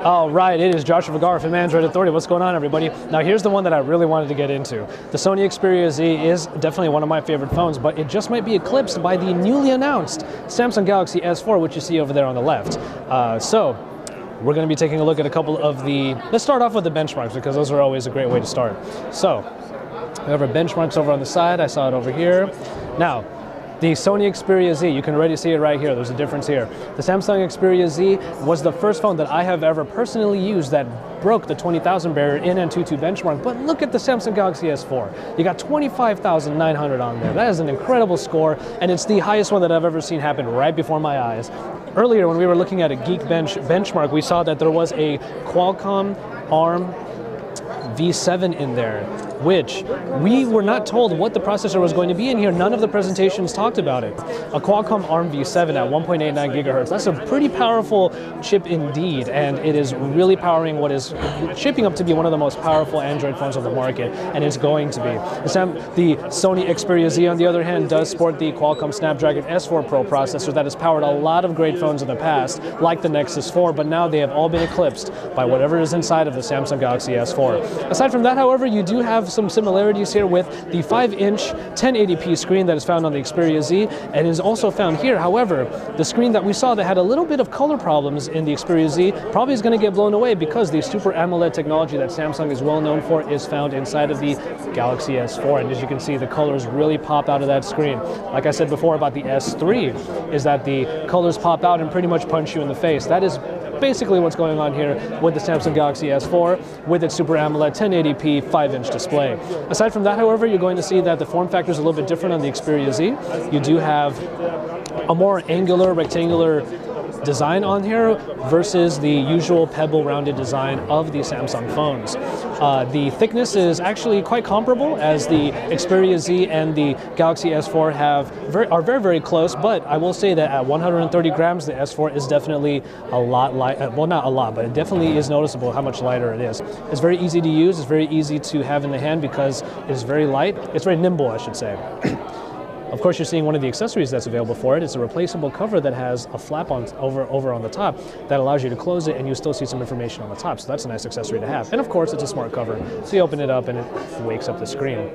All right, it is Joshua Vergara from Android Authority. What's going on, everybody? Now, here's the one that I really wanted to get into. The Sony Xperia Z is definitely one of my favorite phones, but it just might be eclipsed by the newly announced Samsung Galaxy S4, which you see over there on the left. So we're going to be taking a look at a couple of the... Let's start off with the benchmarks, because those are always a great way to start. So we have our benchmarks over on the side. I saw it over here. Now, the Sony Xperia Z, you can already see it right here. There's a difference here. The Samsung Xperia Z was the first phone that I have ever personally used that broke the 20,000 barrier in Antutu benchmark. But look at the Samsung Galaxy S4. You got 25,900 on there. That is an incredible score, and it's the highest one that I've ever seen happen right before my eyes. Earlier, when we were looking at a Geekbench benchmark, we saw that there was a Qualcomm ARM V7 in there, which we were not told what the processor was going to be in here. None of the presentations talked about it. A Qualcomm ARM V7 at 1.89 gigahertz. That's a pretty powerful chip indeed, and it is really powering what is shaping up to be one of the most powerful Android phones on the market, and it's going to be. The Sony Xperia Z, on the other hand, does sport the Qualcomm Snapdragon S4 Pro processor that has powered a lot of great phones in the past, like the Nexus 4, but now they have all been eclipsed by whatever is inside of the Samsung Galaxy S4. Aside from that, however, you do have some similarities here with the 5-inch 1080p screen that is found on the Xperia Z and is also found here. However, the screen that we saw that had a little bit of color problems in the Xperia Z probably is going to get blown away because the Super AMOLED technology that Samsung is well known for is found inside of the Galaxy S4. And as you can see, the colors really pop out of that screen. Like I said before about the S3, is that the colors pop out and pretty much punch you in the face. That is basically what's going on here with the Samsung Galaxy S4 with its Super AMOLED 1080p 5-inch display. Aside from that, however, you're going to see that the form factor is a little bit different on the Xperia Z. You do have a more angular, rectangular design on here versus the usual pebble rounded design of the Samsung phones. The thickness is actually quite comparable, as the Xperia Z and the Galaxy S4 are very, very close, but I will say that at 130 grams, the S4 is definitely a lot light. Well, not a lot, but it definitely is noticeable how much lighter it is. It's very easy to use. It's very easy to have in the hand because it's very light. It's very nimble, I should say. Of course, you're seeing one of the accessories that's available for it. It's a replaceable cover that has a flap over on the top that allows you to close it, and you still see some information on the top. So that's a nice accessory to have. And of course, it's a smart cover. So you open it up and it wakes up the screen.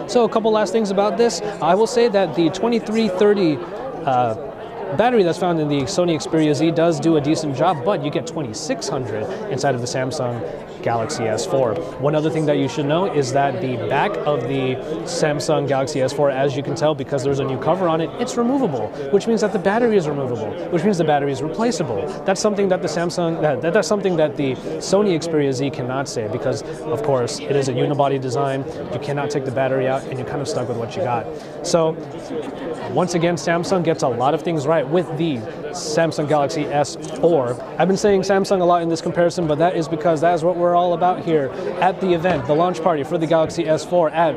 So a couple last things about this. I will say that the 2330 battery that's found in the Sony Xperia Z does do a decent job, but you get 2600 inside of the Samsung Galaxy S4. One other thing that you should know is that the back of the Samsung Galaxy S4, as you can tell, because there's a new cover on it, it's removable, which means that the battery is removable, which means the battery is replaceable. That's something that the that's something that the Sony Xperia Z cannot say, because of course it is a unibody design. You cannot take the battery out, and you're kind of stuck with what you got. So once again, Samsung gets a lot of things right with the Samsung Galaxy S4. I've been saying Samsung a lot in this comparison, but that is because that is what we're all about here at the event, the launch party for the Galaxy S4 at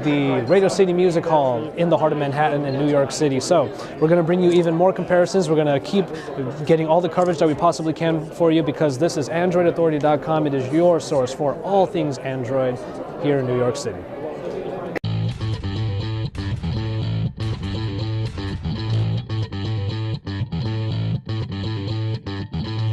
the Radio City Music Hall in the heart of Manhattan in New York City. So we're going to bring you even more comparisons. We're going to keep getting all the coverage that we possibly can for you, because this is AndroidAuthority.com. It is your source for all things Android here in New York City.